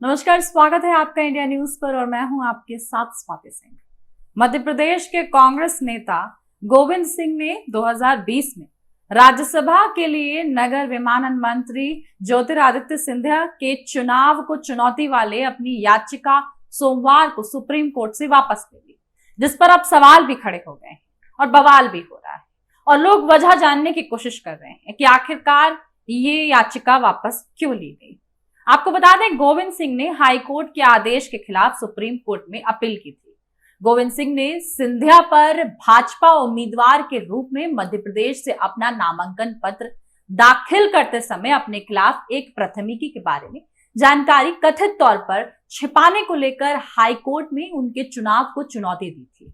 नमस्कार, स्वागत है आपका इंडिया न्यूज पर और मैं हूं आपके साथ स्वाति सिंह। मध्य प्रदेश के कांग्रेस नेता गोविंद सिंह ने 2020 में राज्यसभा के लिए नगर विमानन मंत्री ज्योतिरादित्य सिंधिया के चुनाव को चुनौती वाले अपनी याचिका सोमवार को सुप्रीम कोर्ट से वापस ले ली, जिस पर अब सवाल भी खड़े हो गए हैं और बवाल भी हो रहा है और लोग वजह जानने की कोशिश कर रहे हैं कि आखिरकार ये याचिका वापस क्यों ली गई। आपको बता दें, गोविंद सिंह ने हाईकोर्ट के आदेश के खिलाफ सुप्रीम कोर्ट में अपील की थी। गोविंद सिंह ने सिंधिया पर भाजपा उम्मीदवार के रूप में मध्य प्रदेश से अपना नामांकन पत्र दाखिल करते समय अपने खिलाफ एक प्राथमिकी के बारे में जानकारी कथित तौर पर छिपाने को लेकर हाईकोर्ट में उनके चुनाव को चुनौती दी थी।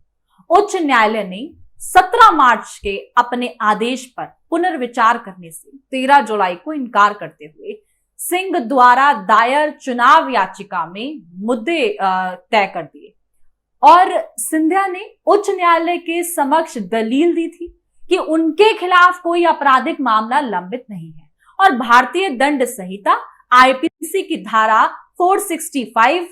उच्च न्यायालय ने 17 मार्च के अपने आदेश पर पुनर्विचार करने से 13 जुलाई को इनकार करते हुए सिंह द्वारा दायर चुनाव याचिका में मुद्दे तय कर दिए और सिंधिया ने उच्च न्यायालय के समक्ष दलील दी थी कि उनके खिलाफ कोई आपराधिक मामला लंबित नहीं है और भारतीय दंड संहिता आईपीसी की धारा 465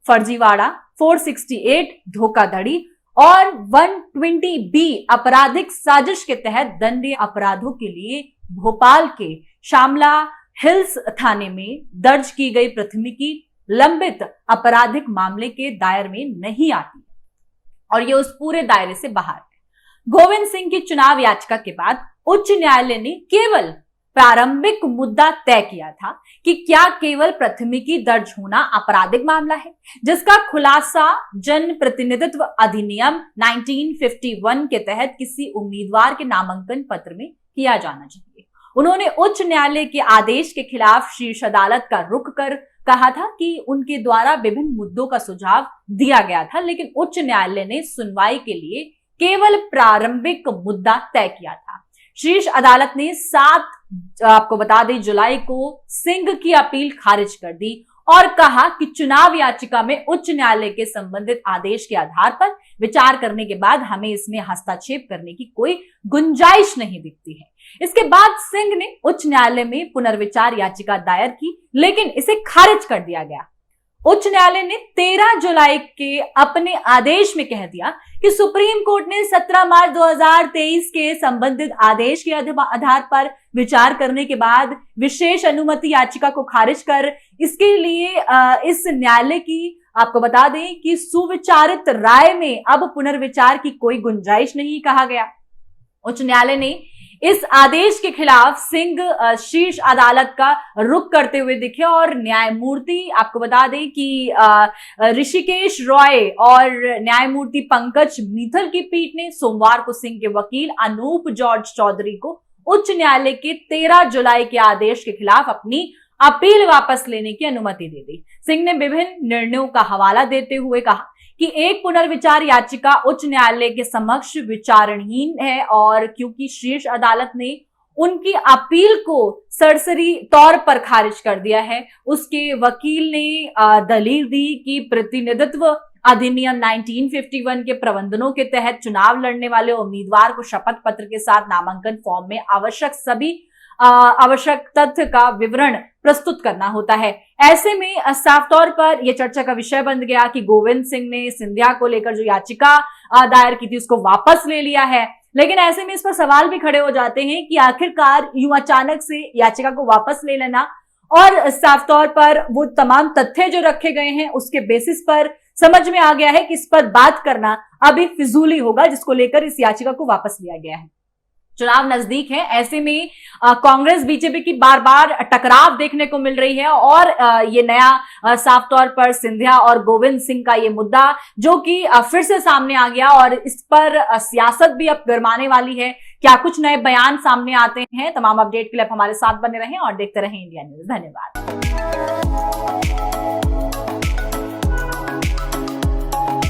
फर्जीवाड़ा, 468 धोखाधड़ी और 120B आपराधिक साजिश के तहत दंडनीय अपराधों के लिए भोपाल के शामला हिल्स थाने में दर्ज की गई प्राथमिकी लंबित आपराधिक मामले के दायरे में नहीं आती और ये उस पूरे दायरे से बाहर है। गोविंद सिंह की चुनाव याचिका के बाद उच्च न्यायालय ने केवल प्रारंभिक मुद्दा तय किया था कि क्या केवल प्राथमिकी दर्ज होना आपराधिक मामला है, जिसका खुलासा जन प्रतिनिधित्व अधिनियम 1951 के तहत किसी उम्मीदवार के नामांकन पत्र में किया जाना चाहिए। उन्होंने उच्च न्यायालय के आदेश के खिलाफ शीर्ष अदालत का रुख कर कहा था कि उनके द्वारा विभिन्न मुद्दों का सुझाव दिया गया था, लेकिन उच्च न्यायालय ने सुनवाई के लिए केवल प्रारंभिक मुद्दा तय किया था। शीर्ष अदालत ने 7 आपको बता दें जुलाई को सिंह की अपील खारिज कर दी और कहा कि चुनाव याचिका में उच्च न्यायालय के संबंधित आदेश के आधार पर विचार करने के बाद हमें इसमें हस्तक्षेप करने की कोई गुंजाइश नहीं दिखती है। इसके बाद सिंह ने उच्च न्यायालय में पुनर्विचार याचिका दायर की, लेकिन इसे खारिज कर दिया गया। उच्च न्यायालय ने 13 जुलाई के अपने आदेश में कह दिया कि सुप्रीम कोर्ट ने 17 मार्च 2023 के संबंधित आदेश के आधार पर विचार करने के बाद विशेष अनुमति याचिका को खारिज कर इसके लिए इस न्यायालय की आपको बता दें कि सुविचारित राय में अब पुनर्विचार की कोई गुंजाइश नहीं कहा गया। उच्च न्यायालय ने इस आदेश के खिलाफ सिंह शीर्ष अदालत का रुख करते हुए दिखे और न्यायमूर्ति आपको बता दें कि ऋषिकेश रॉय और न्यायमूर्ति पंकज मित्तल की पीठ ने सोमवार को सिंह के वकील अनूप जॉर्ज चौधरी को उच्च न्यायालय के 13 जुलाई के आदेश के खिलाफ अपनी अपील वापस लेने की अनुमति दे दी। सिंह ने विभिन्न निर्णयों का हवाला देते हुए कहा कि एक पुनर्विचार याचिका उच्च न्यायालय के समक्ष विचारणहीन है और क्योंकि शीर्ष अदालत ने उनकी अपील को सरसरी तौर पर खारिज कर दिया है, उसके वकील ने दलील दी कि प्रतिनिधित्व अधिनियम 1951 के प्रावधानों के तहत चुनाव लड़ने वाले उम्मीदवार को शपथ पत्र के साथ नामांकन फॉर्म में आवश्यक सभी आवश्यक तथ्य का विवरण प्रस्तुत करना होता है। ऐसे में साफ तौर पर यह चर्चा का विषय बन गया कि गोविंद सिंह ने सिंधिया को लेकर जो याचिका दायर की थी उसको वापस ले लिया है, लेकिन ऐसे में इस पर सवाल भी खड़े हो जाते हैं कि आखिरकार यूं अचानक से याचिका को वापस ले लेना और साफ तौर पर वो तमाम तथ्य जो रखे गए हैं उसके बेसिस पर समझ में आ गया है कि इस पर बात करना अभी फिजूली होगा, जिसको लेकर इस याचिका को वापस लिया गया है। चुनाव नजदीक है, ऐसे में कांग्रेस बीजेपी की बार बार टकराव देखने को मिल रही है और ये नया साफ तौर पर सिंधिया और गोविंद सिंह का ये मुद्दा जो कि फिर से सामने आ गया और इस पर सियासत भी अब गरमाने वाली है। क्या कुछ नए बयान सामने आते हैं? तमाम अपडेट के लिए आप हमारे साथ बने रहें और देखते रहें इंडिया न्यूज। धन्यवाद।